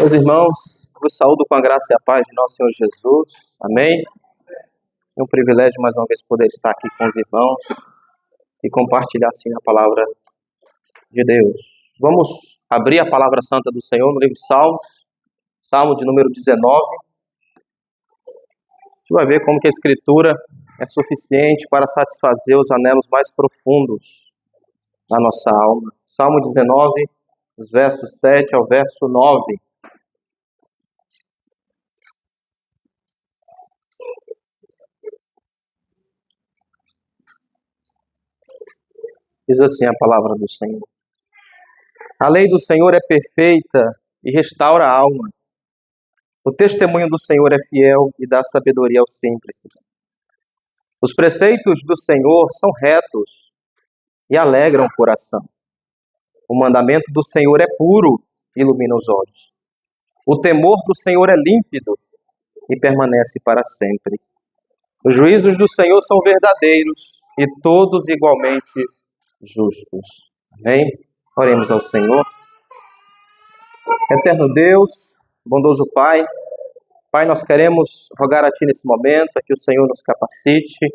Meus irmãos, vos saúdo com a graça e a paz de nosso Senhor Jesus. Amém? É um privilégio mais uma vez poder estar aqui com os irmãos e compartilhar assim a palavra de Deus. Vamos abrir a palavra santa do Senhor no livro de Salmos, Salmo de número 19. A gente vai ver como que a Escritura é suficiente para satisfazer os anelos mais profundos da nossa alma. Salmo 19, os versos 7 ao verso 9. Diz assim a palavra do Senhor. A lei do Senhor é perfeita e restaura a alma. O testemunho do Senhor é fiel e dá sabedoria aos simples. Os preceitos do Senhor são retos e alegram o coração. O mandamento do Senhor é puro e ilumina os olhos. O temor do Senhor é límpido e permanece para sempre. Os juízos do Senhor são verdadeiros e todos igualmente justos. Amém? Oremos ao Senhor. Eterno Deus, bondoso Pai, Pai, nós queremos rogar a Ti nesse momento, a que o Senhor nos capacite,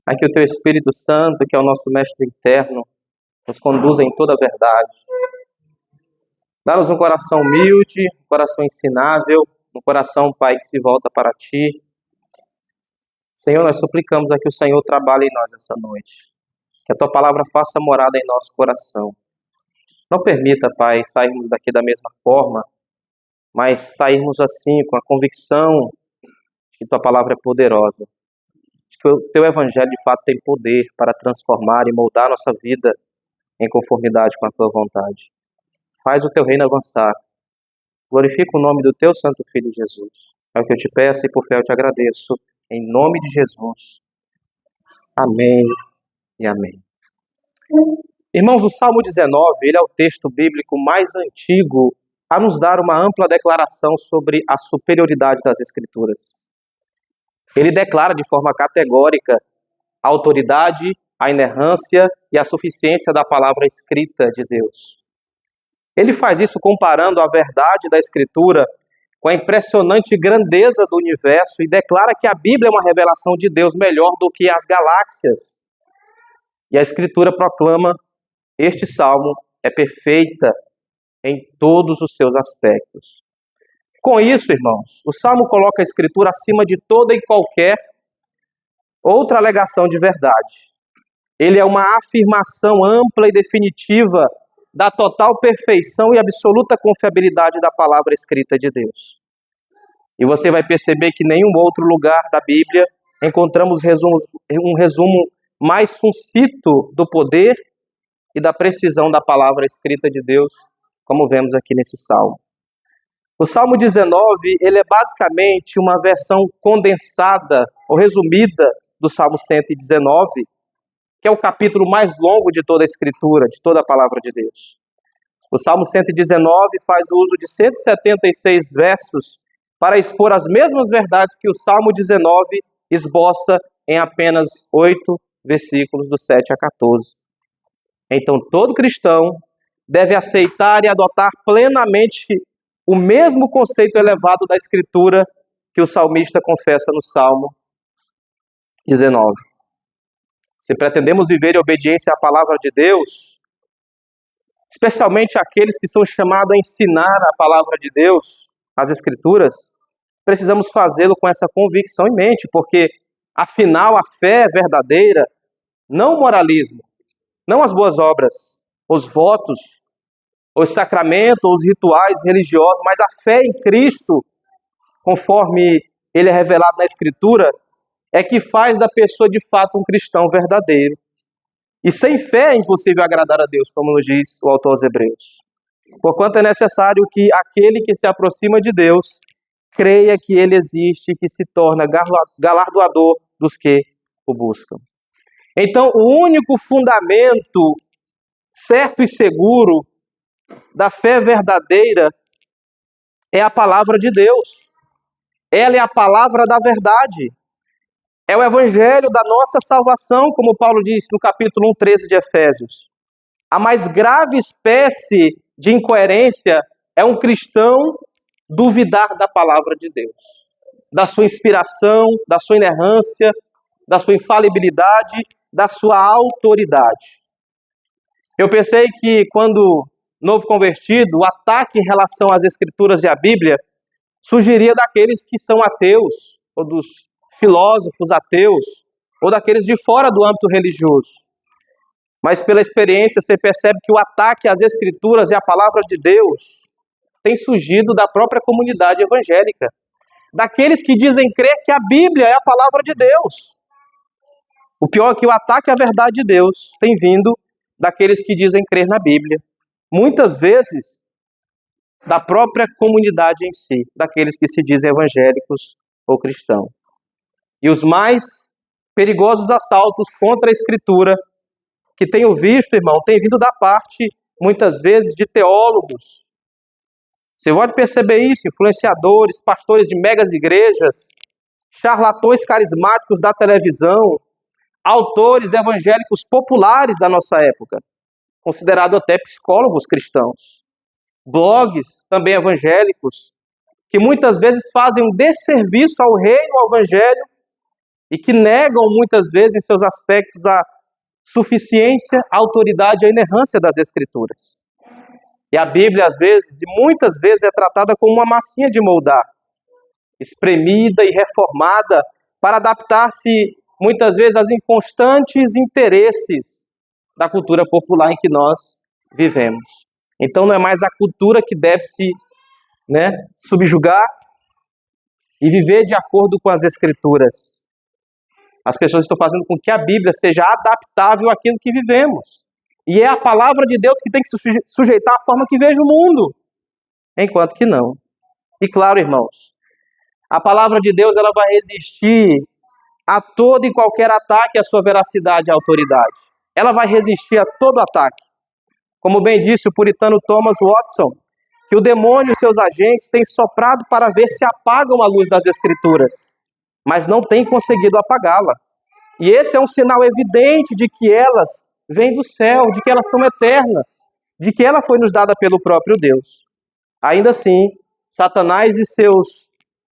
a que o Teu Espírito Santo, que é o nosso Mestre interno, nos conduza em toda a verdade. Dá-nos um coração humilde, um coração ensinável, um coração, Pai, que se volta para Ti. Senhor, nós suplicamos a que o Senhor trabalhe em nós essa noite. Que a Tua palavra faça morada em nosso coração. Não permita, Pai, sairmos daqui da mesma forma, mas sairmos assim, com a convicção de que Tua palavra é poderosa, de que o Teu Evangelho de fato tem poder para transformar e moldar a nossa vida em conformidade com a Tua vontade. Faz o Teu reino avançar. Glorifica o nome do Teu Santo Filho Jesus. É o que eu te peço e por fé eu te agradeço. Em nome de Jesus. Amém e amém. Irmãos, o Salmo 19, ele é o texto bíblico mais antigo a nos dar uma ampla declaração sobre a superioridade das Escrituras. Ele declara de forma categórica a autoridade, a inerrância e a suficiência da palavra escrita de Deus. Ele faz isso comparando a verdade da Escritura com a impressionante grandeza do universo e declara que a Bíblia é uma revelação de Deus melhor do que as galáxias. E a Escritura proclama: este salmo é perfeita em todos os seus aspectos. Com isso, irmãos, o salmo coloca a Escritura acima de toda e qualquer outra alegação de verdade. Ele é uma afirmação ampla e definitiva da total perfeição e absoluta confiabilidade da palavra escrita de Deus. E você vai perceber que em nenhum outro lugar da Bíblia encontramos um resumo mais sucinto do poder e da precisão da palavra escrita de Deus, como vemos aqui nesse salmo. O Salmo 19, ele é basicamente uma versão condensada ou resumida do Salmo 119, que é o capítulo mais longo de toda a Escritura, de toda a palavra de Deus. O Salmo 119 faz uso de 176 versos para expor as mesmas verdades que o Salmo 19 esboça em apenas 8 versículos, do 7 a 14. Então, todo cristão deve aceitar e adotar plenamente o mesmo conceito elevado da Escritura que o salmista confessa no Salmo 19. Se pretendemos viver em obediência à palavra de Deus, especialmente aqueles que são chamados a ensinar a palavra de Deus, as Escrituras, precisamos fazê-lo com essa convicção em mente, porque, afinal, a fé é verdadeira, não o moralismo, não as boas obras, os votos, os sacramentos, os rituais religiosos, mas a fé em Cristo, conforme ele é revelado na Escritura, é que faz da pessoa de fato um cristão verdadeiro. E sem fé é impossível agradar a Deus, como nos diz o autor aos Hebreus. Porquanto é necessário que aquele que se aproxima de Deus creia que ele existe e que se torna galardoador dos que o buscam. Então, o único fundamento certo e seguro da fé verdadeira é a palavra de Deus. Ela é a palavra da verdade. É o evangelho da nossa salvação, como Paulo disse no capítulo 1:13 de Efésios. A mais grave espécie de incoerência é um cristão duvidar da palavra de Deus, da sua inspiração, da sua inerrância, da sua infalibilidade, da sua autoridade. Eu pensei que quando novo convertido, o ataque em relação às Escrituras e à Bíblia surgiria daqueles que são ateus, ou dos filósofos ateus, ou daqueles de fora do âmbito religioso. Mas pela experiência você percebe que o ataque às Escrituras e à palavra de Deus tem surgido da própria comunidade evangélica, daqueles que dizem crer que a Bíblia é a palavra de Deus. O pior é que o ataque à verdade de Deus tem vindo daqueles que dizem crer na Bíblia. Muitas vezes, da própria comunidade em si, daqueles que se dizem evangélicos ou cristãos. E os mais perigosos assaltos contra a Escritura que tenho visto, irmão, tem vindo da parte, muitas vezes, de teólogos. Você pode perceber isso, influenciadores, pastores de megas igrejas, charlatões carismáticos da televisão, autores evangélicos populares da nossa época, considerados até psicólogos cristãos, blogs também evangélicos, que muitas vezes fazem um desserviço ao reino, ao evangelho, e que negam muitas vezes em seus aspectos a suficiência, a autoridade e a inerrância das Escrituras. E a Bíblia, às vezes, e muitas vezes, é tratada como uma massinha de moldar, espremida e reformada para adaptar-se, muitas vezes, aos inconstantes interesses da cultura popular em que nós vivemos. Então, não é mais a cultura que deve se subjugar e viver de acordo com as Escrituras. As pessoas estão fazendo com que a Bíblia seja adaptável àquilo que vivemos. E é a palavra de Deus que tem que sujeitar a forma que vejo o mundo, enquanto que não. E claro, irmãos, a palavra de Deus ela vai resistir a todo e qualquer ataque à sua veracidade e autoridade. Ela vai resistir a todo ataque. Como bem disse o puritano Thomas Watson, que o demônio e seus agentes têm soprado para ver se apagam a luz das Escrituras, mas não têm conseguido apagá-la. E esse é um sinal evidente de que elas vêm do céu, de que elas são eternas, de que ela foi nos dada pelo próprio Deus. Ainda assim, Satanás e seus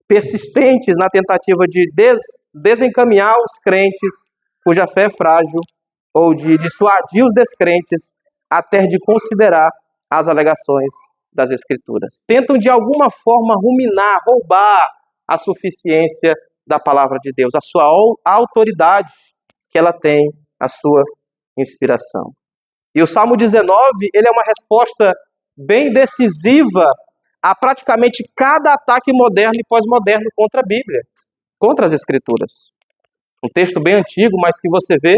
persistentes na tentativa de desencaminhar os crentes cuja fé é frágil, ou de dissuadir os descrentes até de considerar as alegações das Escrituras. Tentam de alguma forma ruminar, roubar a suficiência da palavra de Deus, a sua autoridade que ela tem, a sua inspiração. E o Salmo 19, ele é uma resposta bem decisiva a praticamente cada ataque moderno e pós-moderno contra a Bíblia, contra as Escrituras. Um texto bem antigo, mas que você vê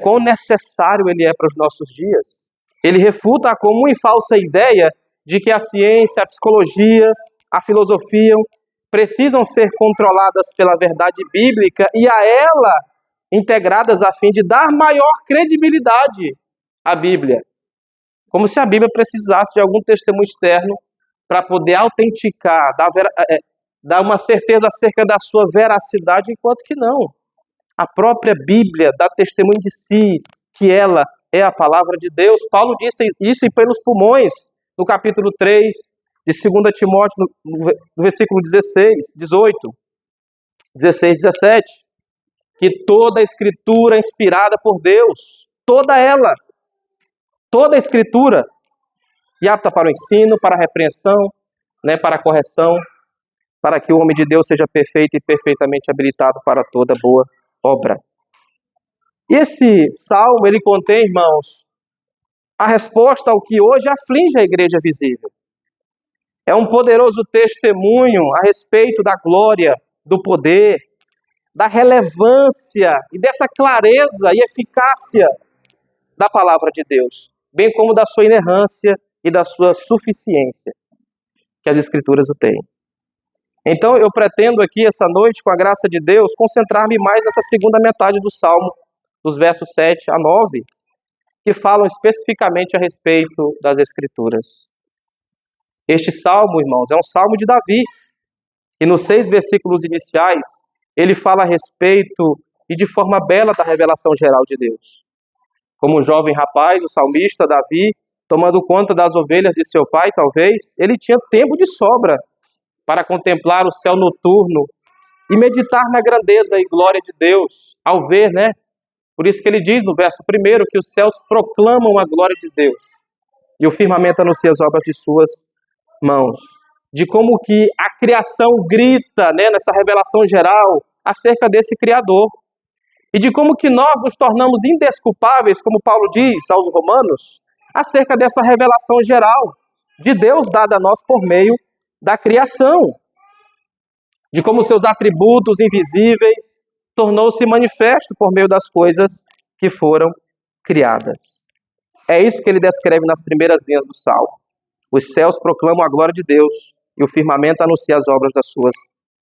quão necessário ele é para os nossos dias. Ele refuta a comum e falsa ideia de que a ciência, a psicologia, a filosofia precisam ser controladas pela verdade bíblica e a ela integradas a fim de dar maior credibilidade à Bíblia. Como se a Bíblia precisasse de algum testemunho externo para poder autenticar, dar uma certeza acerca da sua veracidade, enquanto que não. A própria Bíblia dá testemunho de si, que ela é a palavra de Deus. Paulo disse isso pelos pulmões, no capítulo 3 de 2 Timóteo, no versículo 16, 18, 16, 17, que toda a Escritura é inspirada por Deus, toda ela, toda a Escritura, e apta para o ensino, para a repreensão, para a correção, para que o homem de Deus seja perfeito e perfeitamente habilitado para toda boa obra. E esse salmo, ele contém, irmãos, a resposta ao que hoje aflige a igreja visível. É um poderoso testemunho a respeito da glória, do poder, da relevância e dessa clareza e eficácia da palavra de Deus, bem como da sua inerrância e da sua suficiência, que as Escrituras o têm. Então eu pretendo aqui essa noite, com a graça de Deus, concentrar-me mais nessa segunda metade do Salmo, dos versos 7 a 9, que falam especificamente a respeito das Escrituras. Este salmo, irmãos, é um salmo de Davi, e nos 6 versículos iniciais, ele fala a respeito e de forma bela da revelação geral de Deus. Como um jovem rapaz, o salmista Davi tomando conta das ovelhas de seu pai, talvez, ele tinha tempo de sobra para contemplar o céu noturno e meditar na grandeza e glória de Deus, ao ver, né? Por isso que ele diz no verso 1 que os céus proclamam a glória de Deus e o firmamento anuncia as obras de suas mãos. De como que a criação grita, né, nessa revelação geral acerca desse Criador. E de como que nós nos tornamos indesculpáveis, como Paulo diz aos Romanos, acerca dessa revelação geral de Deus dada a nós por meio da criação. De como seus atributos invisíveis tornou-se manifesto por meio das coisas que foram criadas. É isso que ele descreve nas primeiras linhas do Salmo. Os céus proclamam a glória de Deus e o firmamento anuncia as obras das suas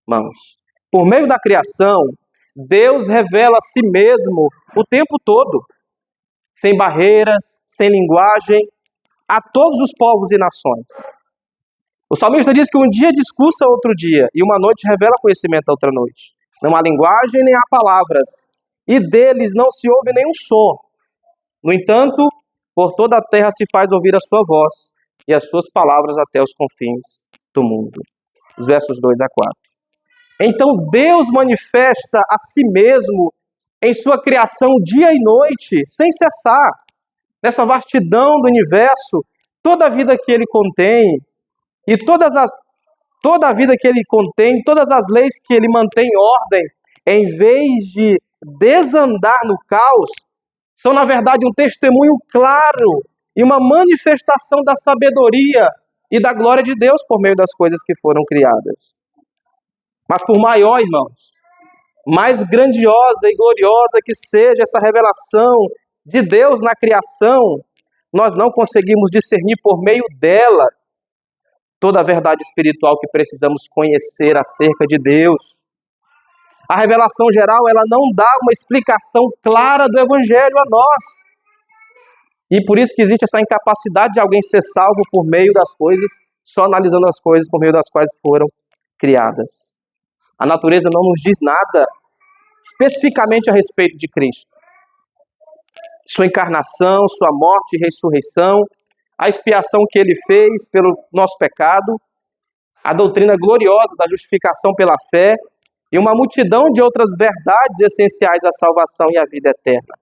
mãos. Por meio da criação, Deus revela a si mesmo o tempo todo, sem barreiras, sem linguagem, a todos os povos e nações. O salmista diz que um dia discursa outro dia, e uma noite revela conhecimento a outra noite. Não há linguagem nem há palavras, e deles não se ouve nenhum som. No entanto, por toda a terra se faz ouvir a sua voz, e as suas palavras até os confins do mundo. Os versos 2 a 4. Então Deus manifesta a si mesmo em sua criação dia e noite, sem cessar. Nessa vastidão do universo, toda a vida que ele contém, e toda a vida que ele contém, todas as leis que ele mantém em ordem, em vez de desandar no caos, são na verdade um testemunho claro e uma manifestação da sabedoria e da glória de Deus por meio das coisas que foram criadas. Mas por maior, irmãos, mais grandiosa e gloriosa que seja essa revelação de Deus na criação, nós não conseguimos discernir por meio dela toda a verdade espiritual que precisamos conhecer acerca de Deus. A revelação geral, ela não dá uma explicação clara do Evangelho a nós. E por isso que existe essa incapacidade de alguém ser salvo por meio das coisas, só analisando as coisas por meio das quais foram criadas. A natureza não nos diz nada especificamente a respeito de Cristo. Sua encarnação, sua morte e ressurreição, a expiação que ele fez pelo nosso pecado, a doutrina gloriosa da justificação pela fé e uma multidão de outras verdades essenciais à salvação e à vida eterna.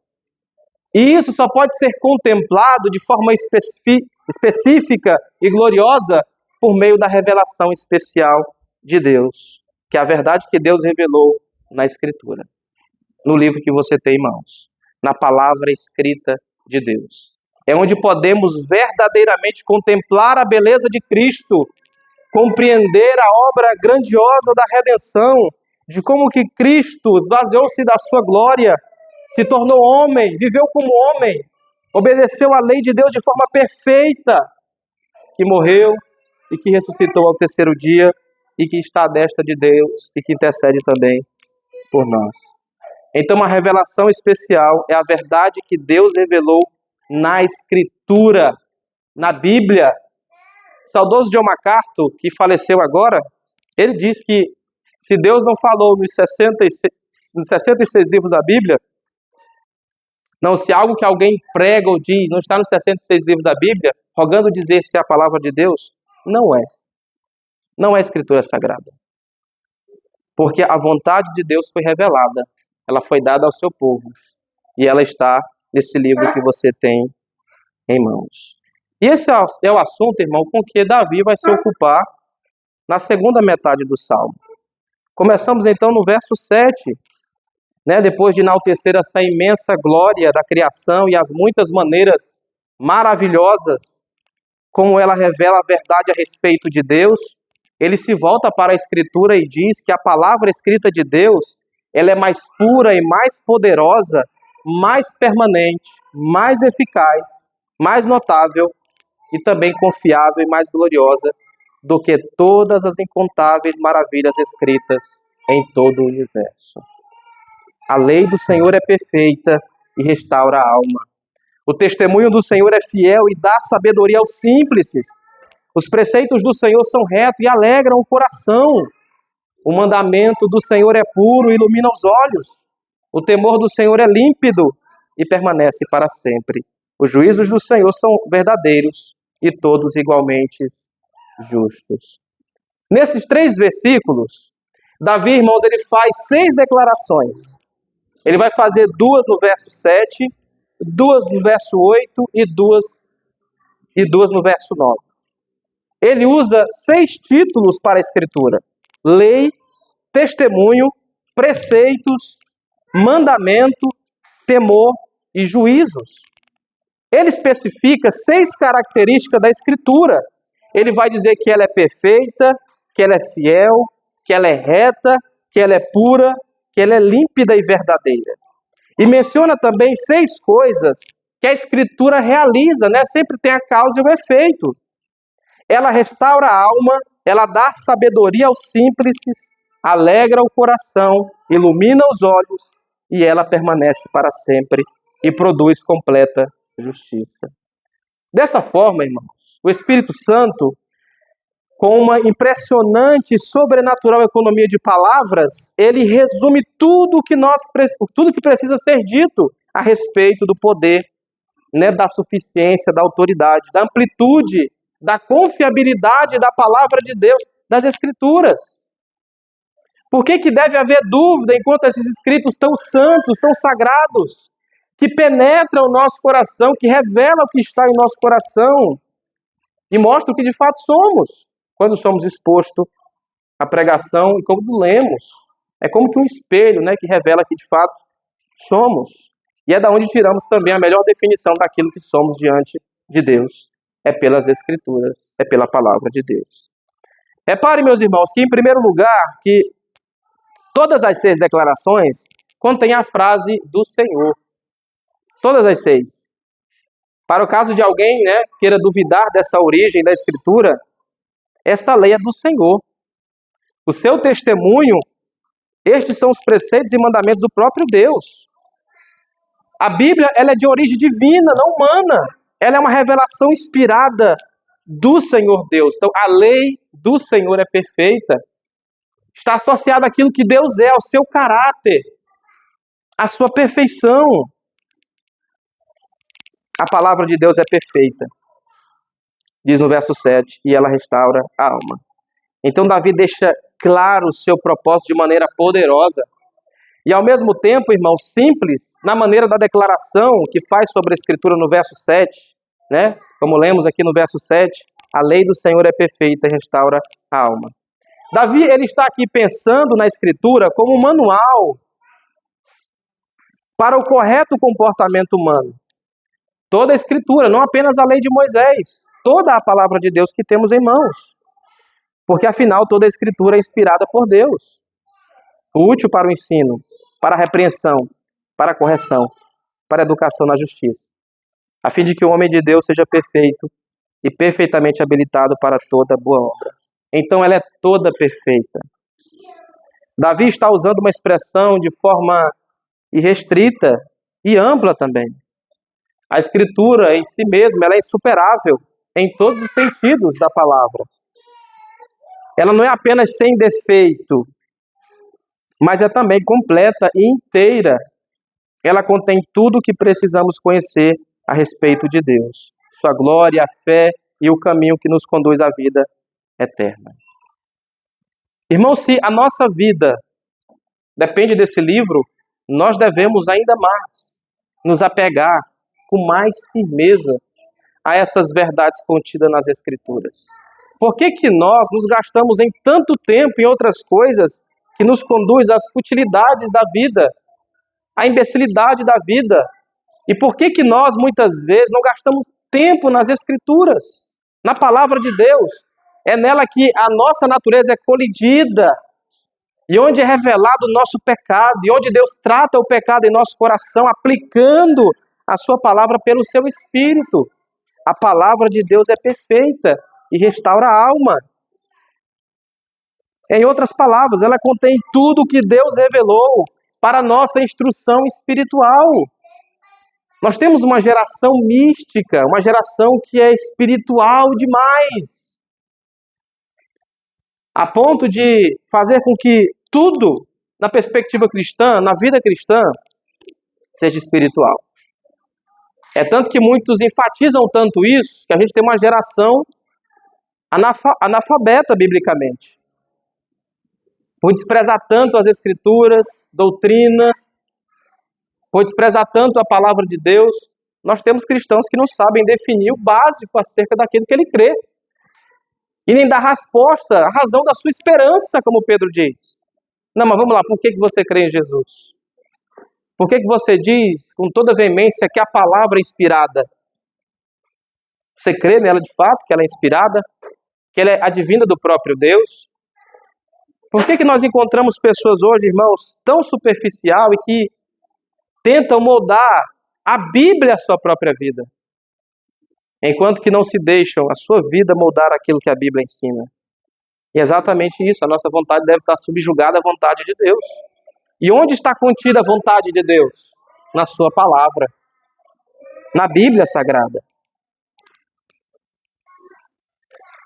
E isso só pode ser contemplado de forma específica e gloriosa por meio da revelação especial de Deus, que é a verdade que Deus revelou na Escritura, no livro que você tem em mãos, na palavra escrita de Deus. É onde podemos verdadeiramente contemplar a beleza de Cristo, compreender a obra grandiosa da redenção, de como que Cristo esvaziou-se da sua glória, se tornou homem, viveu como homem, obedeceu à lei de Deus de forma perfeita, que morreu e que ressuscitou ao terceiro dia e que está à destra de Deus e que intercede também por nós. Então, uma revelação especial é a verdade que Deus revelou na Escritura, na Bíblia. O saudoso John MacArthur, que faleceu agora, ele diz que se Deus não falou nos 66 livros da Bíblia, não, se algo que alguém prega ou diz não está nos 66 livros da Bíblia, rogando dizer se é a palavra de Deus, não é. Não é Escritura Sagrada. Porque a vontade de Deus foi revelada, ela foi dada ao seu povo, e ela está nesse livro que você tem em mãos. E esse é o assunto, irmão, com que Davi vai se ocupar na segunda metade do Salmo. Começamos então no verso 7, depois de enaltecer essa imensa glória da criação e as muitas maneiras maravilhosas como ela revela a verdade a respeito de Deus, ele se volta para a Escritura e diz que a palavra escrita de Deus, ela é mais pura e mais poderosa, mais permanente, mais eficaz, mais notável e também confiável e mais gloriosa do que todas as incontáveis maravilhas escritas em todo o universo. A lei do Senhor é perfeita e restaura a alma. O testemunho do Senhor é fiel e dá sabedoria aos simples. Os preceitos do Senhor são retos e alegram o coração. O mandamento do Senhor é puro e ilumina os olhos. O temor do Senhor é límpido e permanece para sempre. Os juízos do Senhor são verdadeiros e todos igualmente justos. Nesses 3 versículos, Davi, irmãos, ele faz 6 declarações. Ele vai fazer 2 no verso 7, 2 no verso 8 e 2 no verso 9. Ele usa 6 títulos para a Escritura: lei, testemunho, preceitos, mandamento, temor e juízos. Ele especifica 6 características da Escritura. Ele vai dizer que ela é perfeita, que ela é fiel, que ela é reta, que ela é pura, que ela é límpida e verdadeira. E menciona também 6 coisas que a Escritura realiza, né? Sempre tem a causa e o efeito. Ela restaura a alma, ela dá sabedoria aos simples, alegra o coração, ilumina os olhos e ela permanece para sempre e produz completa justiça. Dessa forma, irmãos, o Espírito Santo, com uma impressionante e sobrenatural economia de palavras, ele resume tudo que precisa ser dito a respeito do poder, né, da suficiência, da autoridade, da amplitude, da confiabilidade da palavra de Deus, das Escrituras. Por que deve haver dúvida enquanto esses escritos tão santos, tão sagrados, que penetram o nosso coração, que revelam o que está em nosso coração e mostram o que de fato somos quando somos expostos à pregação e quando lemos? É como que um espelho, né, que revela que de fato somos. E é da onde tiramos também a melhor definição daquilo que somos diante de Deus. É pelas Escrituras, é pela palavra de Deus. Repare, meus irmãos, que em primeiro lugar, que todas as 6 declarações contêm a frase do Senhor. Todas as 6. Para o caso de alguém, né, queira duvidar dessa origem da Escritura, esta lei é do Senhor. O seu testemunho, estes são os preceitos e mandamentos do próprio Deus. A Bíblia, ela é de origem divina, não humana. Ela é uma revelação inspirada do Senhor Deus. Então, a lei do Senhor é perfeita. Está associada àquilo que Deus é, ao seu caráter, à sua perfeição. A palavra de Deus é perfeita. Diz no verso 7, e ela restaura a alma. Então, Davi deixa claro o seu propósito de maneira poderosa. E ao mesmo tempo, irmão, simples, na maneira da declaração que faz sobre a Escritura no verso 7, né? Como lemos aqui no verso 7, a lei do Senhor é perfeita e restaura a alma. Davi, ele está aqui pensando na Escritura como um manual para o correto comportamento humano. Toda a Escritura, não apenas a lei de Moisés, toda a palavra de Deus que temos em mãos. Porque afinal toda a Escritura é inspirada por Deus, útil para o ensino, para a repreensão, para a correção, para a educação na justiça, a fim de que o homem de Deus seja perfeito e perfeitamente habilitado para toda boa obra. Então ela é toda perfeita. Davi está usando uma expressão de forma irrestrita e ampla também. A Escritura em si mesma, ela é insuperável em todos os sentidos da palavra. Ela não é apenas sem defeito, mas é também completa e inteira. Ela contém tudo o que precisamos conhecer a respeito de Deus, sua glória, a fé e o caminho que nos conduz à vida eterna. Irmão, se a nossa vida depende desse livro, nós devemos ainda mais nos apegar com mais firmeza a essas verdades contidas nas Escrituras. Por que nós nos gastamos em tanto tempo em outras coisas que nos conduz às futilidades da vida, à imbecilidade da vida? E por que nós, muitas vezes, não gastamos tempo nas Escrituras, na palavra de Deus? É nela que a nossa natureza é colidida, e onde é revelado o nosso pecado, e onde Deus trata o pecado em nosso coração, aplicando a sua palavra pelo seu Espírito. A palavra de Deus é perfeita e restaura a alma. Em outras palavras, ela contém tudo o que Deus revelou para a nossa instrução espiritual. Nós temos uma geração mística, uma geração que é espiritual demais, a ponto de fazer com que tudo, na perspectiva cristã, na vida cristã, seja espiritual. É tanto que muitos enfatizam tanto isso, que a gente tem uma geração analfabeta biblicamente. Por desprezar tanto as Escrituras, doutrina, por desprezar tanto a palavra de Deus, nós temos cristãos que não sabem definir o básico acerca daquilo que ele crê. E nem dar resposta, a razão da sua esperança, como Pedro diz. Não, mas vamos lá, por que você crê em Jesus? Por que você diz com toda veemência que a palavra é inspirada? Você crê nela de fato, que ela é inspirada? Que ela é advinda do próprio Deus? Por que nós encontramos pessoas hoje, irmãos, tão superficial e que tentam moldar a Bíblia à sua própria vida, enquanto que não se deixam a sua vida moldar aquilo que a Bíblia ensina? E é exatamente isso, a nossa vontade deve estar subjugada à vontade de Deus. E onde está contida a vontade de Deus? Na sua palavra, na Bíblia Sagrada.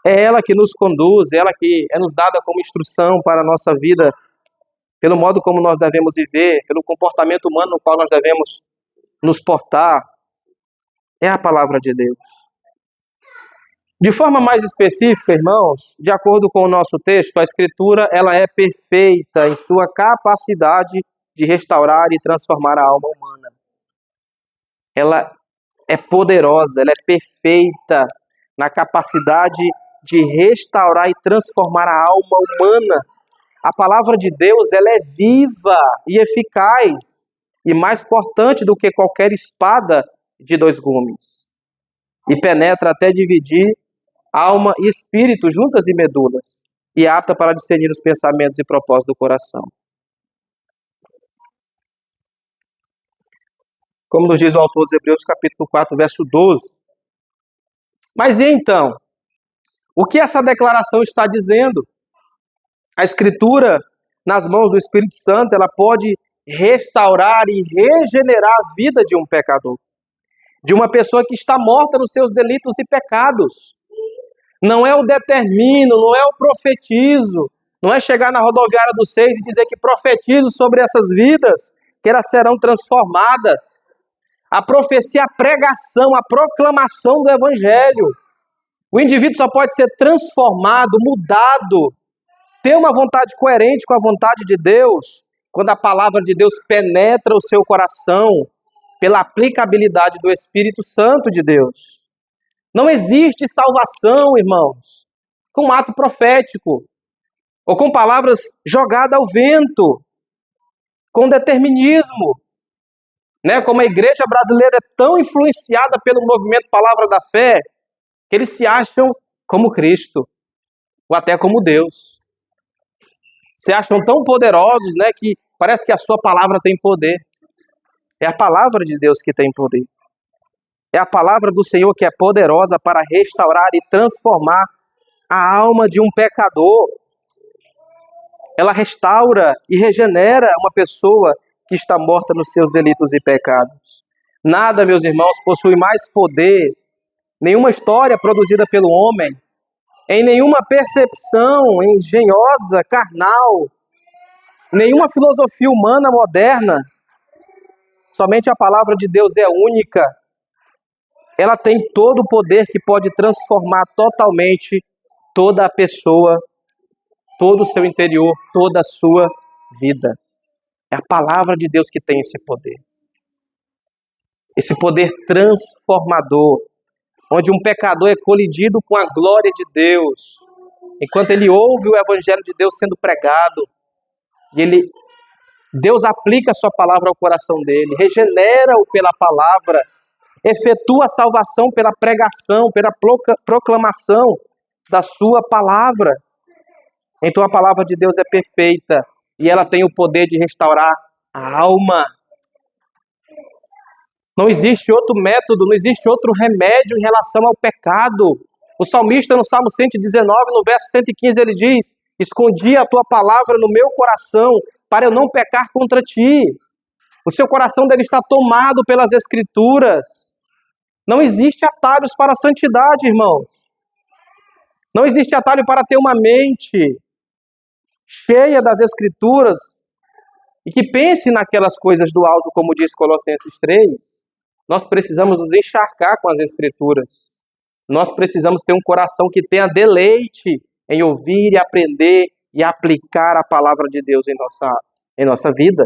É ela que nos conduz, é ela que é nos dada como instrução para a nossa vida, pelo modo como nós devemos viver, pelo comportamento humano no qual nós devemos nos portar. É a palavra de Deus. De forma mais específica, irmãos, de acordo com o nosso texto, a Escritura ela é perfeita em sua capacidade de restaurar e transformar a alma humana. Ela é poderosa, ela é perfeita na capacidade de restaurar e transformar a alma humana. A palavra de Deus ela é viva e eficaz e mais cortante do que qualquer espada de 2 gumes. E penetra até dividir alma e espírito, juntas e medulas, e apta para discernir os pensamentos e propósitos do coração. Como nos diz o autor dos Hebreus, capítulo 4, verso 12. Mas e então? O que essa declaração está dizendo? A Escritura, nas mãos do Espírito Santo, ela pode restaurar e regenerar a vida de um pecador, de uma pessoa que está morta nos seus delitos e pecados. Não é o determino, não é o profetizo, não é chegar na rodoviária do 6 e dizer que profetizo sobre essas vidas, que elas serão transformadas. A profecia, a pregação, a proclamação do Evangelho. O indivíduo só pode ser transformado, mudado, ter uma vontade coerente com a vontade de Deus, quando a palavra de Deus penetra o seu coração, pela aplicabilidade do Espírito Santo de Deus. Não existe salvação, irmãos, com um ato profético, ou com palavras jogadas ao vento, com determinismo. Como a igreja brasileira é tão influenciada pelo movimento Palavra da Fé, que eles se acham como Cristo, ou até como Deus. Se acham tão poderosos, que parece que a sua palavra tem poder. É a palavra de Deus que tem poder. É a palavra do Senhor que é poderosa para restaurar e transformar a alma de um pecador. Ela restaura e regenera uma pessoa que está morta nos seus delitos e pecados. Nada, meus irmãos, possui mais poder, nenhuma história produzida pelo homem, em nenhuma percepção engenhosa, carnal, nenhuma filosofia humana moderna. Somente a palavra de Deus é única. Ela tem todo o poder que pode transformar totalmente toda a pessoa, todo o seu interior, toda a sua vida. É a palavra de Deus que tem esse poder. Esse poder transformador, onde um pecador é colidido com a glória de Deus, enquanto ele ouve o Evangelho de Deus sendo pregado, e Deus aplica a sua palavra ao coração dele, regenera-o pela palavra, efetua a salvação pela pregação, pela proclamação da sua palavra. Então a palavra de Deus é perfeita e ela tem o poder de restaurar a alma. Não existe outro método, não existe outro remédio em relação ao pecado. O salmista no Salmo 119, no verso 115, ele diz: escondi a tua palavra no meu coração para eu não pecar contra ti. O seu coração deve estar tomado pelas Escrituras. Não existe atalhos para a santidade, irmãos. Não existe atalho para ter uma mente cheia das Escrituras e que pense naquelas coisas do alto, como diz Colossenses 3. Nós precisamos nos encharcar com as Escrituras. Nós precisamos ter um coração que tenha deleite em ouvir e aprender e aplicar a palavra de Deus em nossa vida.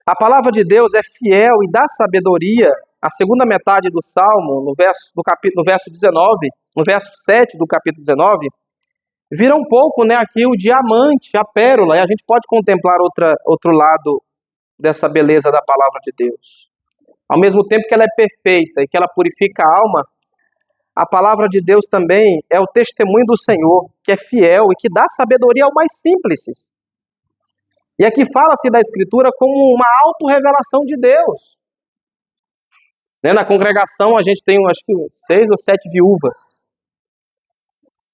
A palavra de Deus é fiel e dá sabedoria. A segunda metade do Salmo, no verso 19, no verso 7 do capítulo 19, vira um pouco, aqui o diamante, a pérola, e a gente pode contemplar outro lado dessa beleza da palavra de Deus. Ao mesmo tempo que ela é perfeita e que ela purifica a alma, a palavra de Deus também é o testemunho do Senhor, que é fiel e que dá sabedoria ao mais simples. E aqui fala-se da Escritura como uma autorrevelação de Deus. Na congregação a gente tem, acho que 6 ou 7 viúvas.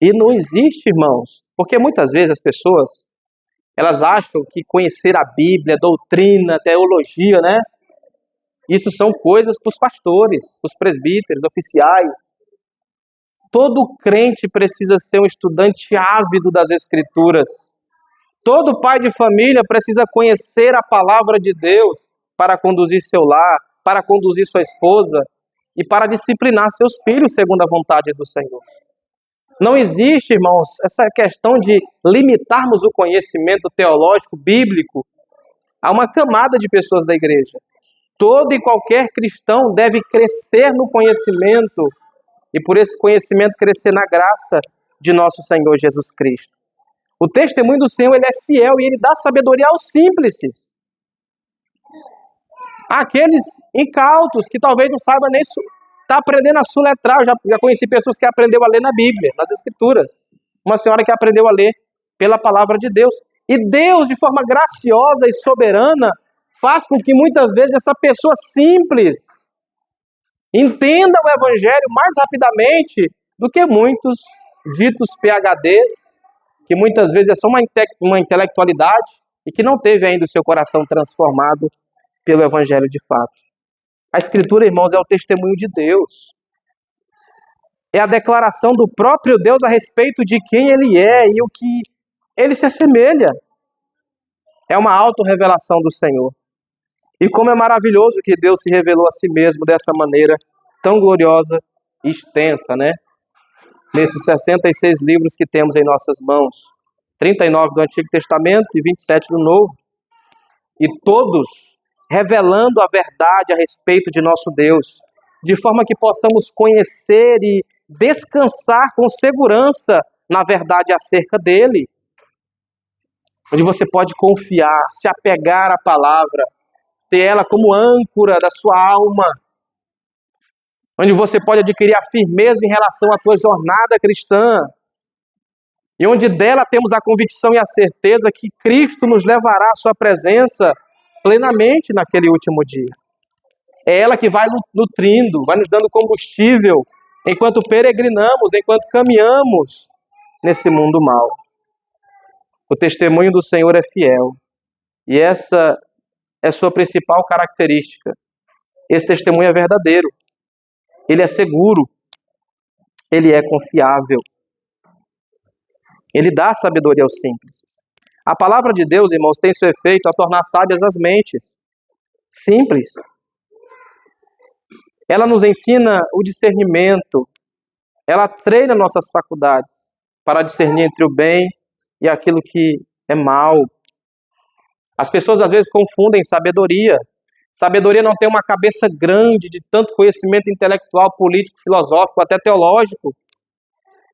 E não existe, irmãos, porque muitas vezes as pessoas, elas acham que conhecer a Bíblia, doutrina, teologia, isso são coisas para os pastores, para os presbíteros, oficiais. Todo crente precisa ser um estudante ávido das Escrituras. Todo pai de família precisa conhecer a palavra de Deus para conduzir seu lar, para conduzir sua esposa e para disciplinar seus filhos segundo a vontade do Senhor. Não existe, irmãos, essa questão de limitarmos o conhecimento teológico, bíblico, a uma camada de pessoas da igreja. Todo e qualquer cristão deve crescer no conhecimento e por esse conhecimento crescer na graça de nosso Senhor Jesus Cristo. O testemunho do Senhor, ele é fiel e ele dá sabedoria aos simples. Aqueles incautos que talvez não saibam nem está aprendendo a soletrar. Eu já conheci pessoas que aprenderam a ler na Bíblia, nas Escrituras. Uma senhora que aprendeu a ler pela palavra de Deus. E Deus, de forma graciosa e soberana, faz com que muitas vezes essa pessoa simples entenda o Evangelho mais rapidamente do que muitos ditos PhDs, que muitas vezes é só uma intelectualidade e que não teve ainda o seu coração transformado pelo Evangelho de fato. A Escritura, irmãos, é o testemunho de Deus. É a declaração do próprio Deus a respeito de quem Ele é e o que Ele se assemelha. É uma autorrevelação do Senhor. E como é maravilhoso que Deus se revelou a si mesmo dessa maneira tão gloriosa e extensa, Nesses 66 livros que temos em nossas mãos. 39 do Antigo Testamento e 27 do Novo. E todos revelando a verdade a respeito de nosso Deus, de forma que possamos conhecer e descansar com segurança na verdade acerca dele. Onde você pode confiar, se apegar à palavra, ter ela como âncora da sua alma. Onde você pode adquirir a firmeza em relação à tua jornada cristã. E onde dela temos a convicção e a certeza que Cristo nos levará à sua presença plenamente naquele último dia. É ela que vai nutrindo, vai nos dando combustível enquanto peregrinamos, enquanto caminhamos nesse mundo mau. O testemunho do Senhor é fiel. E essa é sua principal característica. Esse testemunho é verdadeiro. Ele é seguro. Ele é confiável. Ele dá sabedoria aos simples. A palavra de Deus, irmãos, tem seu efeito a tornar sábias as mentes. Simples. Ela nos ensina o discernimento. Ela treina nossas faculdades para discernir entre o bem e aquilo que é mal. As pessoas às vezes confundem sabedoria. Sabedoria não tem uma cabeça grande de tanto conhecimento intelectual, político, filosófico, até teológico.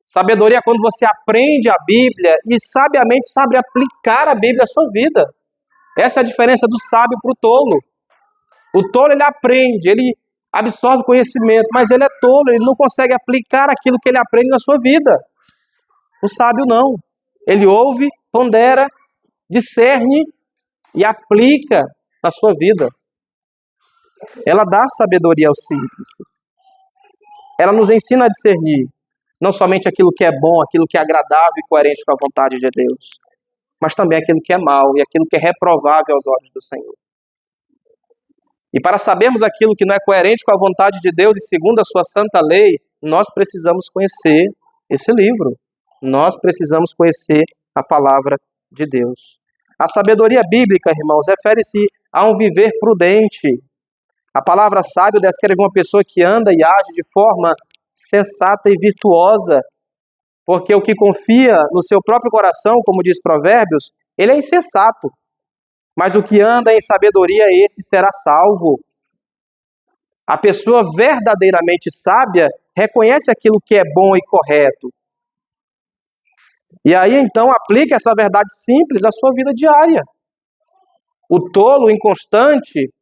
Sabedoria é quando você aprende a Bíblia e sabiamente sabe aplicar a Bíblia à sua vida. Essa é a diferença do sábio para o tolo. O tolo, ele aprende, ele absorve conhecimento, mas ele é tolo, ele não consegue aplicar aquilo que ele aprende na sua vida. O sábio não. Ele ouve, pondera, discerne e aplica na sua vida. Ela dá sabedoria aos simples. Ela nos ensina a discernir não somente aquilo que é bom, aquilo que é agradável e coerente com a vontade de Deus, mas também aquilo que é mal e aquilo que é reprovável aos olhos do Senhor. E para sabermos aquilo que não é coerente com a vontade de Deus e segundo a sua santa lei, nós precisamos conhecer esse livro. Nós precisamos conhecer a palavra de Deus. A sabedoria bíblica, irmãos, refere-se a um viver prudente. A palavra sábio descreve uma pessoa que anda e age de forma sensata e virtuosa, porque o que confia no seu próprio coração, como diz Provérbios, ele é insensato. Mas o que anda em sabedoria, esse será salvo. A pessoa verdadeiramente sábia reconhece aquilo que é bom e correto. E aí, então, aplica essa verdade simples à sua vida diária. O tolo, o inconstante,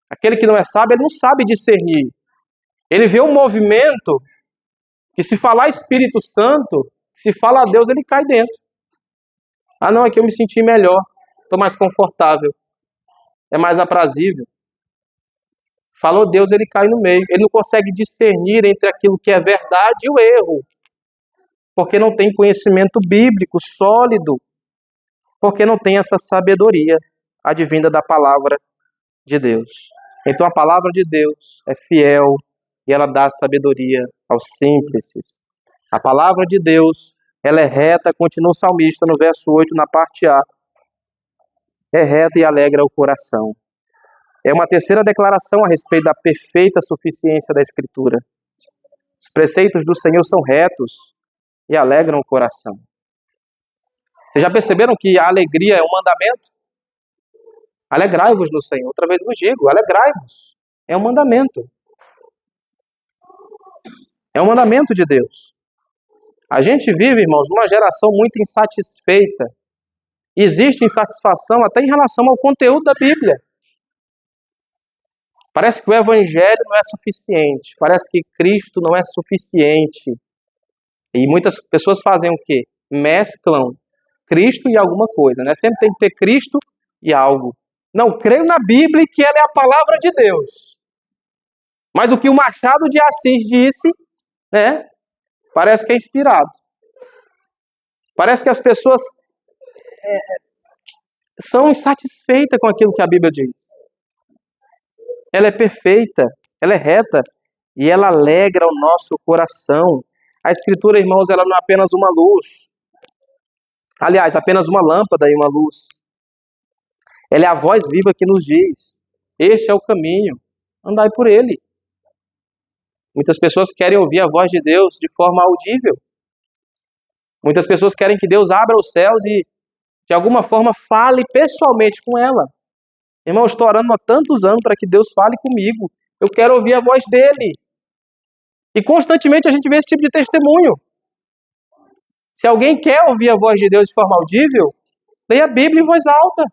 aquele que não é sábio, ele não sabe discernir. Ele vê um movimento que, se falar Espírito Santo, se fala a Deus, ele cai dentro. Ah, não, aqui eu me senti melhor, estou mais confortável, é mais aprazível. Falou Deus, ele cai no meio. Ele não consegue discernir entre aquilo que é verdade e o erro, porque não tem conhecimento bíblico sólido, porque não tem essa sabedoria advinda da palavra de Deus. Então a palavra de Deus é fiel e ela dá sabedoria aos simples. A palavra de Deus, ela é reta, continua o salmista no verso 8, na parte A. É reta e alegra o coração. É uma terceira declaração a respeito da perfeita suficiência da Escritura. Os preceitos do Senhor são retos e alegram o coração. Vocês já perceberam que a alegria é um mandamento? Alegrai-vos no Senhor. Outra vez vos digo, alegrai-vos. É um mandamento. É um mandamento de Deus. A gente vive, irmãos, numa geração muito insatisfeita. Existe insatisfação até em relação ao conteúdo da Bíblia. Parece que o Evangelho não é suficiente. Parece que Cristo não é suficiente. E muitas pessoas fazem o quê? Mesclam Cristo e alguma coisa, né? Sempre tem que ter Cristo e algo. Não, creio na Bíblia que ela é a palavra de Deus. Mas o que o Machado de Assis disse, né? Parece que é inspirado. Parece que as pessoas são insatisfeitas com aquilo que a Bíblia diz. Ela é perfeita, ela é reta e ela alegra o nosso coração. A Escritura, irmãos, ela não é apenas uma luz. Aliás, apenas uma lâmpada e uma luz. Ela é a voz viva que nos diz: este é o caminho, andai por ele. Muitas pessoas querem ouvir a voz de Deus de forma audível. Muitas pessoas querem que Deus abra os céus e, de alguma forma, fale pessoalmente com ela. Irmão, eu estou orando há tantos anos para que Deus fale comigo. Eu quero ouvir a voz dele. E constantemente a gente vê esse tipo de testemunho. Se alguém quer ouvir a voz de Deus de forma audível, leia a Bíblia em voz alta.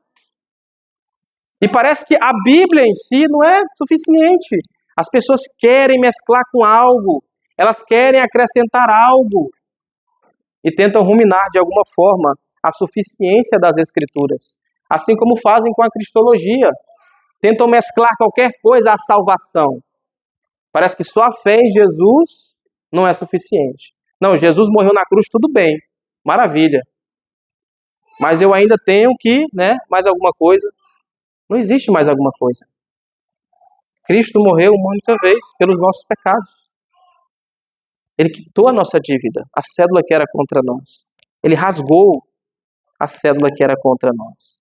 E parece que a Bíblia em si não é suficiente. As pessoas querem mesclar com algo. Elas querem acrescentar algo. E tentam ruminar de alguma forma a suficiência das Escrituras. Assim como fazem com a cristologia. Tentam mesclar qualquer coisa à salvação. Parece que só a fé em Jesus não é suficiente. Não, Jesus morreu na cruz, tudo bem. Maravilha. Mas eu ainda tenho que, mais alguma coisa. Não existe mais alguma coisa. Cristo morreu uma única vez pelos nossos pecados. Ele quitou a nossa dívida, a cédula que era contra nós. Ele rasgou a cédula que era contra nós.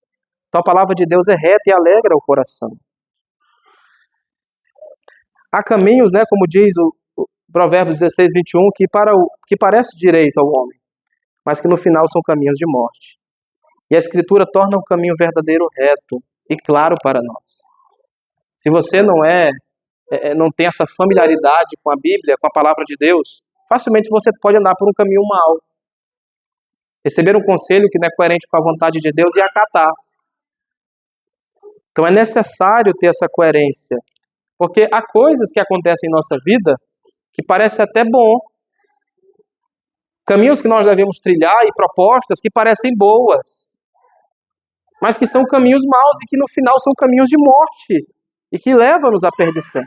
Então a palavra de Deus é reta e alegra o coração. Há caminhos, como diz o Provérbios 16, 21, que parece direito ao homem, mas que no final são caminhos de morte. E a Escritura torna o caminho verdadeiro reto e claro para nós. Se você não tem essa familiaridade com a Bíblia, com a palavra de Deus, facilmente você pode andar por um caminho mau. Receber um conselho que não é coerente com a vontade de Deus e acatar. Então é necessário ter essa coerência. Porque há coisas que acontecem em nossa vida que parecem até bom. Caminhos que nós devemos trilhar e propostas que parecem boas. Mas que são caminhos maus e que no final são caminhos de morte. E que levam-nos à perdição.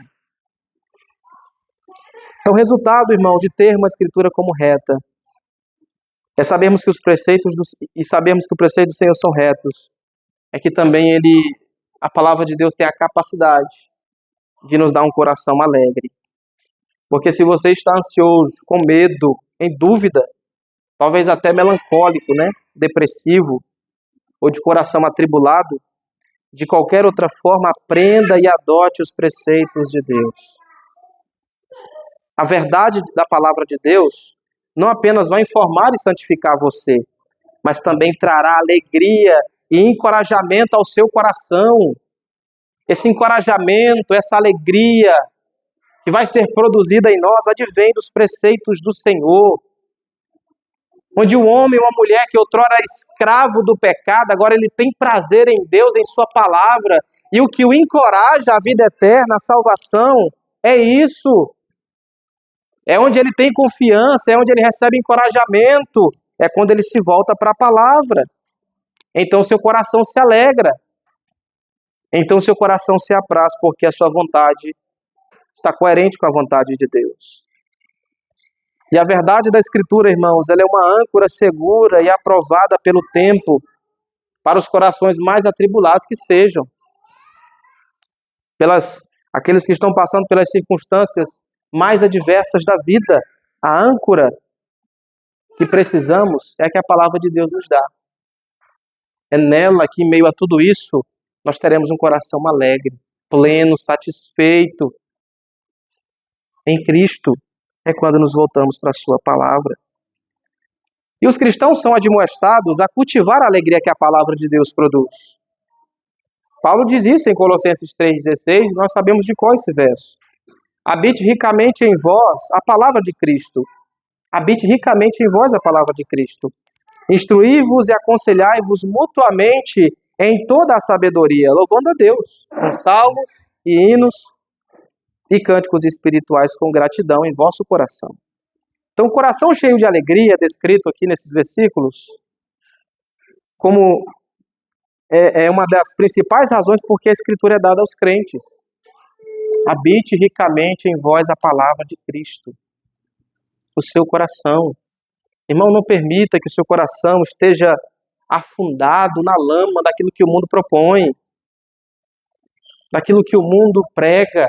Então o resultado, irmão, de ter uma Escritura como reta é sabermos que os preceitos do Senhor são retos. É que também a palavra de Deus tem a capacidade de nos dar um coração alegre. Porque se você está ansioso, com medo, em dúvida, talvez até melancólico, depressivo, ou de coração atribulado, de qualquer outra forma, aprenda e adote os preceitos de Deus. A verdade da palavra de Deus não apenas vai informar e santificar você, mas também trará alegria e encorajamento ao seu coração. Esse encorajamento, essa alegria que vai ser produzida em nós, advém dos preceitos do Senhor. Onde o homem ou a mulher que outrora era escravo do pecado, agora ele tem prazer em Deus, em sua palavra, e o que o encoraja à vida eterna, à salvação, é isso. É onde ele tem confiança, é onde ele recebe encorajamento, é quando ele se volta para a palavra. Então seu coração se alegra, então seu coração se apraz, porque a sua vontade está coerente com a vontade de Deus. E a verdade da Escritura, irmãos, ela é uma âncora segura e aprovada pelo tempo para os corações mais atribulados que sejam. Aqueles que estão passando pelas circunstâncias mais adversas da vida. A âncora que precisamos é a que a palavra de Deus nos dá. É nela que, em meio a tudo isso, nós teremos um coração alegre, pleno, satisfeito em Cristo. É quando nos voltamos para a sua palavra. E os cristãos são admoestados a cultivar a alegria que a palavra de Deus produz. Paulo diz isso em Colossenses 3,16, nós sabemos de qual esse verso. Habite ricamente em vós a palavra de Cristo. Habite ricamente em vós a palavra de Cristo. Instruí-vos e aconselhai-vos mutuamente em toda a sabedoria, louvando a Deus, com salmos e hinos e cânticos espirituais com gratidão em vosso coração. Então, o coração cheio de alegria, descrito aqui nesses versículos, como é uma das principais razões porque a Escritura é dada aos crentes. Habite ricamente em vós a palavra de Cristo, o seu coração. Irmão, não permita que o seu coração esteja afundado na lama daquilo que o mundo propõe, daquilo que o mundo prega,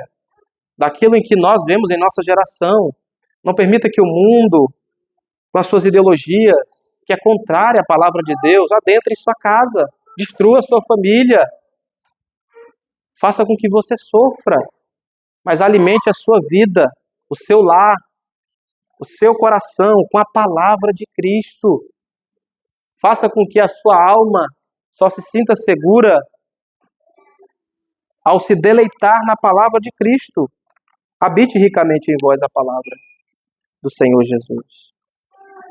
daquilo em que nós vemos em nossa geração. Não permita que o mundo, com as suas ideologias, que é contrária à palavra de Deus, adentre em sua casa, destrua a sua família, faça com que você sofra, mas alimente a sua vida, o seu lar, o seu coração com a palavra de Cristo. Faça com que a sua alma só se sinta segura ao se deleitar na palavra de Cristo. Habite ricamente em vós a palavra do Senhor Jesus.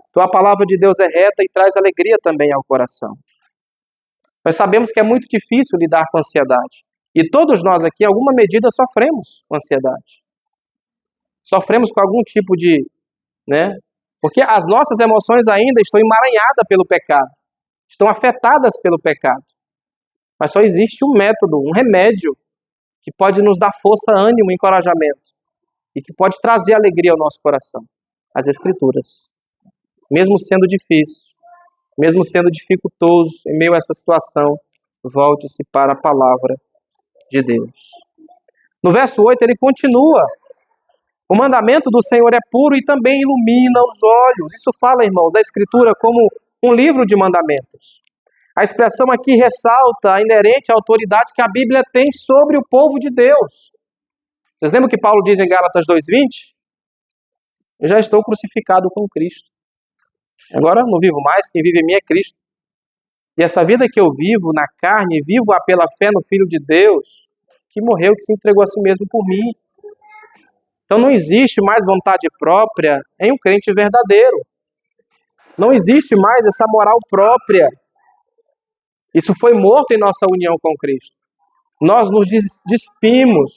Então a palavra de Deus é reta e traz alegria também ao coração. Nós sabemos que é muito difícil lidar com a ansiedade. E todos nós aqui, em alguma medida, sofremos com ansiedade. Sofremos com algum tipo de... Porque as nossas emoções ainda estão emaranhadas pelo pecado. Estão afetadas pelo pecado. Mas só existe um método, um remédio, que pode nos dar força, ânimo, encorajamento. E que pode trazer alegria ao nosso coração. As Escrituras. Mesmo sendo difícil, mesmo sendo dificultoso, em meio a essa situação, volte-se para a palavra de Deus. No verso 8 ele continua. O mandamento do Senhor é puro e também ilumina os olhos. Isso fala, irmãos, da Escritura como um livro de mandamentos. A expressão aqui ressalta a inerente autoridade que a Bíblia tem sobre o povo de Deus. Vocês lembram que Paulo diz em Gálatas 2,20? Eu já estou crucificado com Cristo. Agora não vivo mais, quem vive em mim é Cristo. E essa vida que eu vivo na carne, vivo-a pela fé no Filho de Deus, que morreu, que se entregou a si mesmo por mim. Então não existe mais vontade própria em um crente verdadeiro. Não existe mais essa moral própria. Isso foi morto em nossa união com Cristo. Nós nos despimos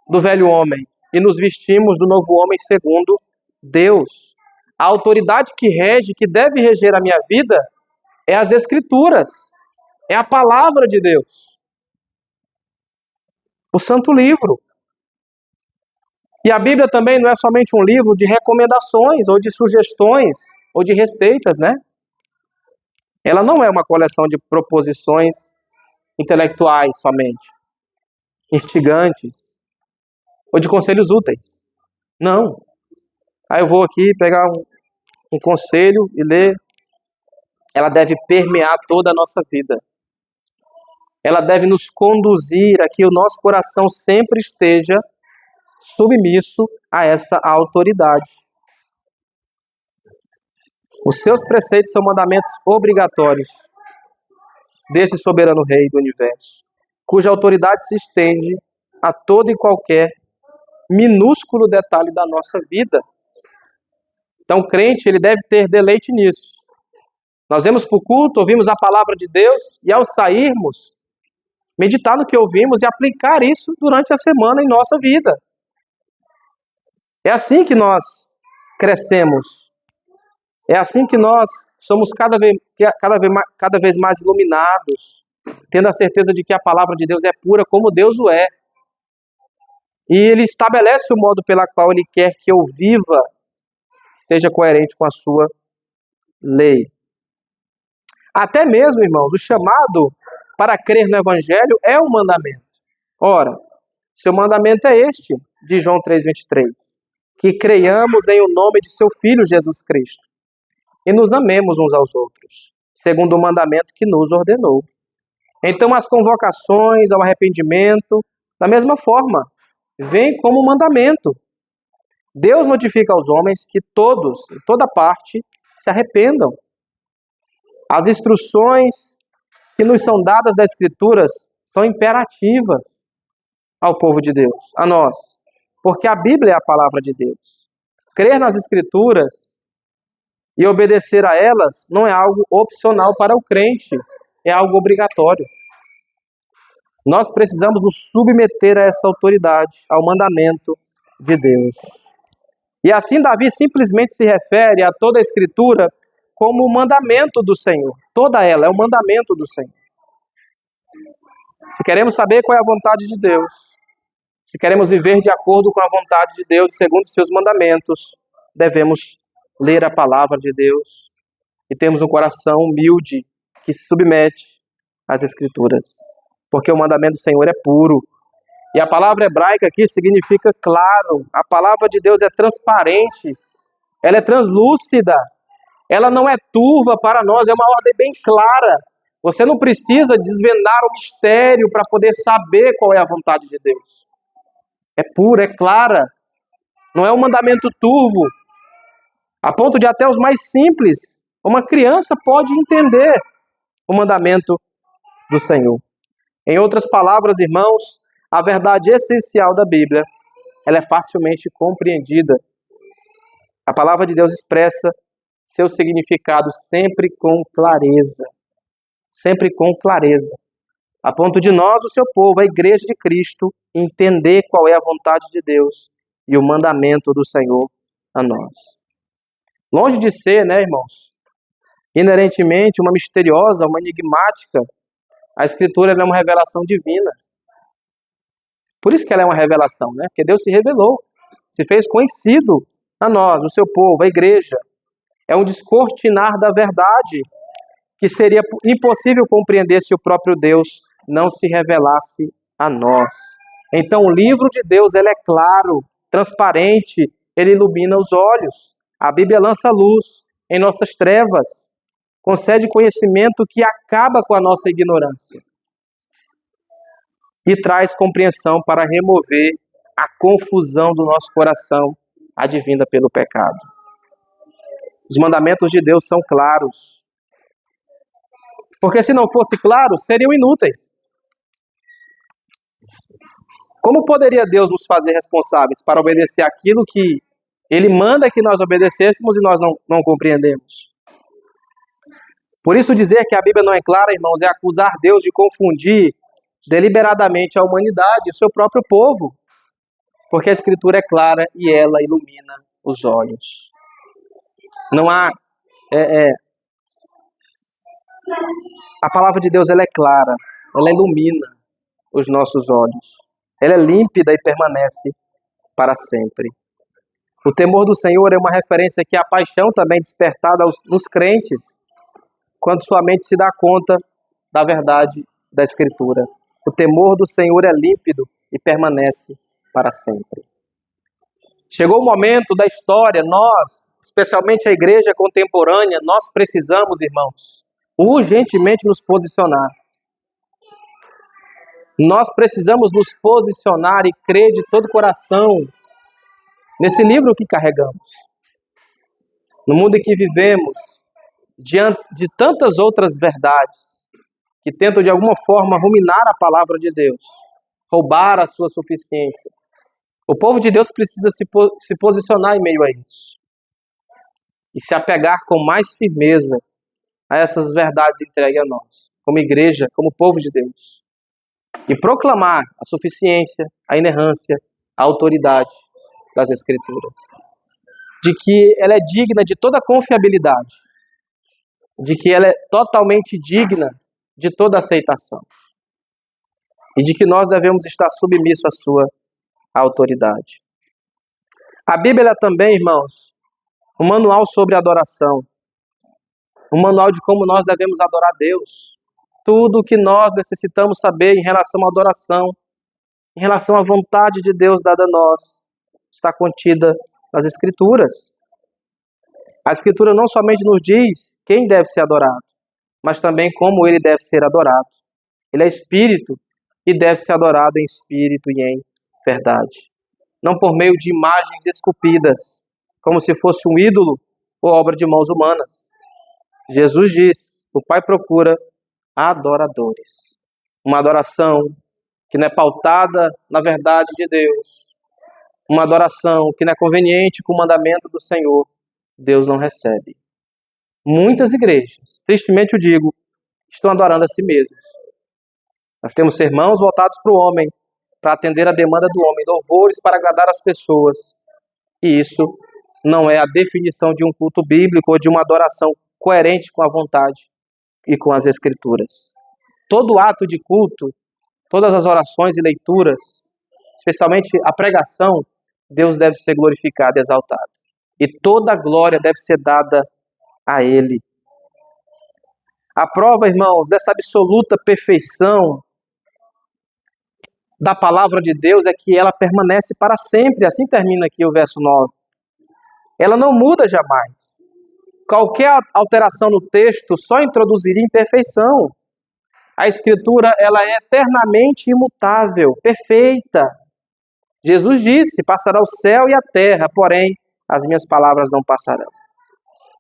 do velho homem e nos vestimos do novo homem segundo Deus. A autoridade que rege, que deve reger a minha vida, é as Escrituras. É a palavra de Deus. O Santo Livro. E a Bíblia também não é somente um livro de recomendações, ou de sugestões, ou de receitas, né? Ela não é uma coleção de proposições intelectuais somente, instigantes, ou de conselhos úteis. Não. Aí eu vou aqui pegar um conselho e ler ela deve permear toda a nossa vida. Ela deve nos conduzir a que o nosso coração sempre esteja submisso a essa autoridade. Os seus preceitos são mandamentos obrigatórios desse soberano Rei do universo, cuja autoridade se estende a todo e qualquer minúsculo detalhe da nossa vida. Então, o crente, ele deve ter deleite nisso. Nós vamos para o culto, ouvimos a palavra de Deus e, ao sairmos, meditar no que ouvimos e aplicar isso durante a semana em nossa vida. É assim que nós crescemos. É assim que nós somos cada vez mais iluminados, tendo a certeza de que a palavra de Deus é pura como Deus o é. E Ele estabelece o modo pela qual Ele quer que eu viva, seja coerente com a sua lei. Até mesmo, irmãos, o chamado para crer no Evangelho é um mandamento. Ora, seu mandamento é este, de João 3,23, que creiamos em o nome de seu Filho Jesus Cristo e nos amemos uns aos outros, segundo o mandamento que nos ordenou. Então, as convocações ao arrependimento, da mesma forma, vêm como mandamento. Deus notifica aos homens que todos, em toda parte, se arrependam. As instruções que nos são dadas das Escrituras são imperativas ao povo de Deus, a nós, porque a Bíblia é a palavra de Deus. Crer nas Escrituras e obedecer a elas não é algo opcional para o crente, é algo obrigatório. Nós precisamos nos submeter a essa autoridade, ao mandamento de Deus. E assim Davi simplesmente se refere a toda a Escritura como o mandamento do Senhor. Toda ela é o mandamento do Senhor. Se queremos saber qual é a vontade de Deus, se queremos viver de acordo com a vontade de Deus, segundo os seus mandamentos, devemos ler a palavra de Deus e termos um coração humilde que se submete às Escrituras. Porque o mandamento do Senhor é puro. E a palavra hebraica aqui significa claro. A palavra de Deus é transparente. Ela é translúcida. Ela não é turva para nós, é uma ordem bem clara. Você não precisa desvendar o mistério para poder saber qual é a vontade de Deus. É pura, é clara. Não é um mandamento turvo, a ponto de até os mais simples, uma criança pode entender o mandamento do Senhor. Em outras palavras, irmãos, a verdade essencial da Bíblia, ela é facilmente compreendida. A palavra de Deus expressa seu significado sempre com clareza. Sempre com clareza. A ponto de nós, o seu povo, a igreja de Cristo, entender qual é a vontade de Deus e o mandamento do Senhor a nós. Longe de ser, irmãos, inerentemente uma misteriosa, uma enigmática, a Escritura é uma revelação divina. Por isso que ela é uma revelação, Porque Deus se revelou, se fez conhecido a nós, o seu povo, a igreja. É um descortinar da verdade que seria impossível compreender se o próprio Deus não se revelasse a nós. Então o livro de Deus ele é claro, transparente, ele ilumina os olhos. A Bíblia lança luz em nossas trevas, concede conhecimento que acaba com a nossa ignorância e traz compreensão para remover a confusão do nosso coração advinda pelo pecado. Os mandamentos de Deus são claros, porque se não fosse claro, seriam inúteis. Como poderia Deus nos fazer responsáveis para obedecer aquilo que Ele manda que nós obedecêssemos e nós não compreendemos? Por isso dizer que a Bíblia não é clara, irmãos, é acusar Deus de confundir deliberadamente a humanidade, o seu próprio povo. Porque a Escritura é clara e ela ilumina os olhos. Não há... A palavra de Deus ela é clara, ela ilumina os nossos olhos. Ela é límpida e permanece para sempre. O temor do Senhor é uma referência que a paixão também despertada nos crentes, quando sua mente se dá conta da verdade da Escritura. O temor do Senhor é límpido e permanece para sempre. Chegou o momento da história, nós, os especialmente a igreja contemporânea, nós precisamos, irmãos, urgentemente nos posicionar. Nós precisamos nos posicionar e crer de todo o coração nesse livro que carregamos. No mundo em que vivemos, diante de tantas outras verdades que tentam de alguma forma ruminar a palavra de Deus, roubar a sua suficiência, o povo de Deus precisa se posicionar em meio a isso e se apegar com mais firmeza a essas verdades entregues a nós, como igreja, como povo de Deus, e proclamar a suficiência, a inerrância, a autoridade das Escrituras, de que ela é digna de toda confiabilidade, de que ela é totalmente digna de toda aceitação, e de que nós devemos estar submissos à sua autoridade. A Bíblia também, irmãos, um manual sobre adoração, um manual de como nós devemos adorar Deus. Tudo o que nós necessitamos saber em relação à adoração, em relação à vontade de Deus dada a nós, está contida nas Escrituras. A Escritura não somente nos diz quem deve ser adorado, mas também como ele deve ser adorado. Ele é Espírito e deve ser adorado em espírito e em verdade. Não por meio de imagens esculpidas, como se fosse um ídolo ou obra de mãos humanas. Jesus diz, o Pai procura adoradores. Uma adoração que não é pautada na verdade de Deus. Uma adoração que não é conveniente com o mandamento do Senhor. Deus não recebe. Muitas igrejas, tristemente eu digo, estão adorando a si mesmas. Nós temos sermãos voltados para o homem, para atender a demanda do homem, louvores para agradar as pessoas. E isso não é a definição de um culto bíblico ou de uma adoração coerente com a vontade e com as Escrituras. Todo ato de culto, todas as orações e leituras, especialmente a pregação, Deus deve ser glorificado e exaltado. E toda a glória deve ser dada a Ele. A prova, irmãos, dessa absoluta perfeição da palavra de Deus é que ela permanece para sempre. Assim termina aqui o verso 9. Ela não muda jamais. Qualquer alteração no texto só introduziria imperfeição. A Escritura, ela é eternamente imutável, perfeita. Jesus disse, passará o céu e a terra, porém as minhas palavras não passarão.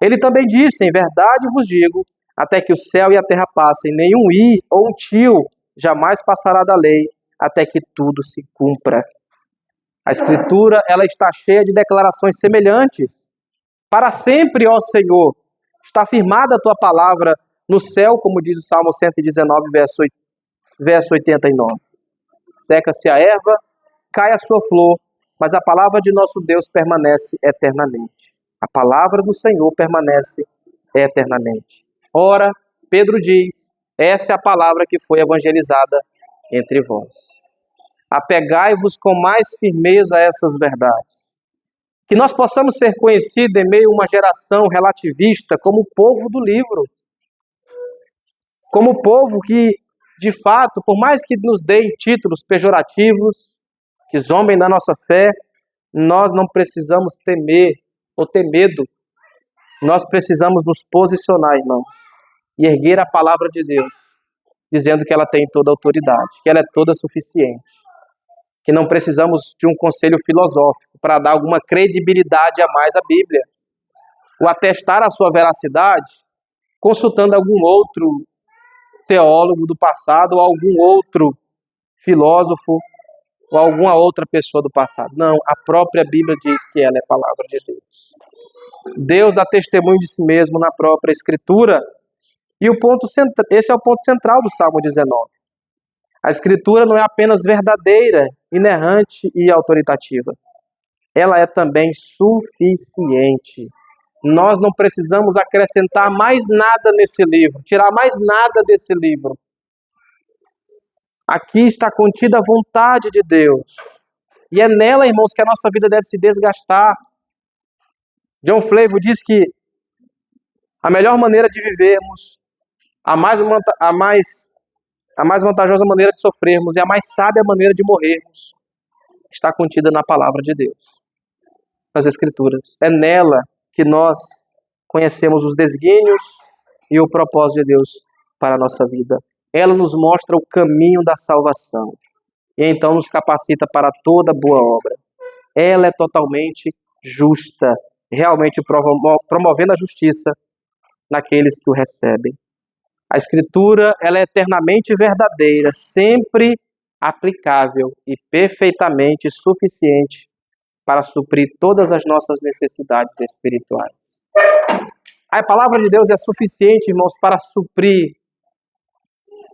Ele também disse, em verdade vos digo, até que o céu e a terra passem, nenhum i ou um tio jamais passará da lei, até que tudo se cumpra. A Escritura, ela está cheia de declarações semelhantes. Para sempre, ó Senhor, está firmada a tua palavra no céu, como diz o Salmo 119, verso 89. Seca-se a erva, cai a sua flor, mas a palavra de nosso Deus permanece eternamente. A palavra do Senhor permanece eternamente. Ora, Pedro diz, essa é a palavra que foi evangelizada entre vós. Apegai-vos com mais firmeza a essas verdades. Que nós possamos ser conhecidos em meio a uma geração relativista como o povo do livro. Como o povo que, de fato, por mais que nos deem títulos pejorativos, que zombem da nossa fé, nós não precisamos temer ou ter medo. Nós precisamos nos posicionar, irmãos, e erguer a palavra de Deus, dizendo que ela tem toda a autoridade, que ela é toda suficiente, que não precisamos de um conselho filosófico para dar alguma credibilidade a mais à Bíblia, ou atestar a sua veracidade consultando algum outro teólogo do passado, ou algum outro filósofo, ou alguma outra pessoa do passado. Não, a própria Bíblia diz que ela é palavra de Deus. Deus dá testemunho de si mesmo na própria Escritura. E esse é o ponto central do Salmo 19. A Escritura não é apenas verdadeira, inerrante e autoritativa. Ela é também suficiente. Nós não precisamos acrescentar mais nada nesse livro, tirar mais nada desse livro. Aqui está contida a vontade de Deus. E é nela, irmãos, que a nossa vida deve se desgastar. John Flavel diz que a melhor maneira de vivermos, a mais vantajosa maneira de sofrermos e a mais sábia maneira de morrermos está contida na palavra de Deus, nas Escrituras. É nela que nós conhecemos os desígnios e o propósito de Deus para a nossa vida. Ela nos mostra o caminho da salvação e então nos capacita para toda boa obra. Ela é totalmente justa, realmente promovendo a justiça naqueles que o recebem. A Escritura, ela é eternamente verdadeira, sempre aplicável e perfeitamente suficiente para suprir todas as nossas necessidades espirituais. A palavra de Deus é suficiente, irmãos, para suprir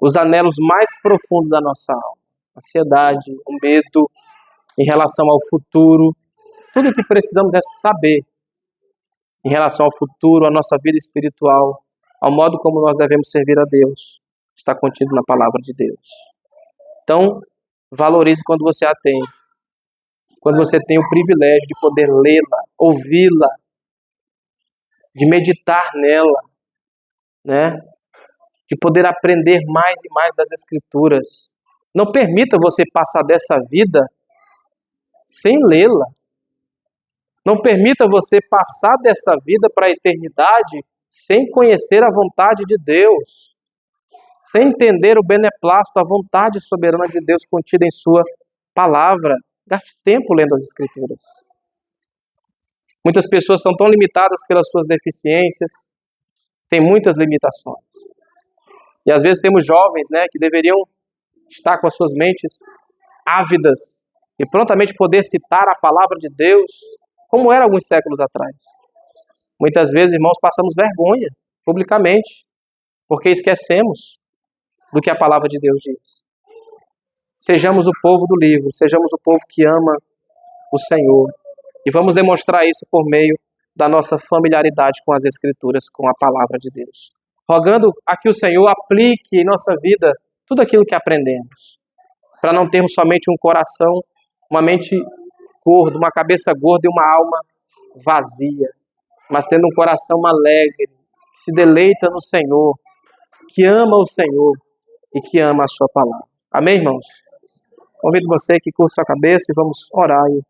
os anelos mais profundos da nossa alma. Ansiedade, o medo em relação ao futuro. Tudo o que precisamos é saber em relação ao futuro, à nossa vida espiritual, ao modo como nós devemos servir a Deus. Está contido na palavra de Deus. Então, valorize quando você a tem. Quando você tem o privilégio de poder lê-la, ouvi-la, de meditar nela, né? De poder aprender mais e mais das Escrituras. Não permita você passar dessa vida sem lê-la. Não permita você passar dessa vida para a eternidade sem conhecer a vontade de Deus, sem entender o beneplácito, a vontade soberana de Deus contida em sua palavra. Gaste tempo lendo as Escrituras. Muitas pessoas são tão limitadas pelas suas deficiências, têm muitas limitações. E às vezes temos jovens, né, que deveriam estar com as suas mentes ávidas e prontamente poder citar a palavra de Deus, como era alguns séculos atrás. Muitas vezes, irmãos, passamos vergonha publicamente, porque esquecemos do que a palavra de Deus diz. Sejamos o povo do livro, sejamos o povo que ama o Senhor. E vamos demonstrar isso por meio da nossa familiaridade com as Escrituras, com a palavra de Deus. Rogando a que o Senhor aplique em nossa vida tudo aquilo que aprendemos, para não termos somente um coração, uma mente gorda, uma cabeça gorda e uma alma vazia, mas tendo um coração alegre, que se deleita no Senhor, que ama o Senhor e que ama a sua palavra. Amém, irmãos? Convido você que curva sua cabeça e vamos orar aí.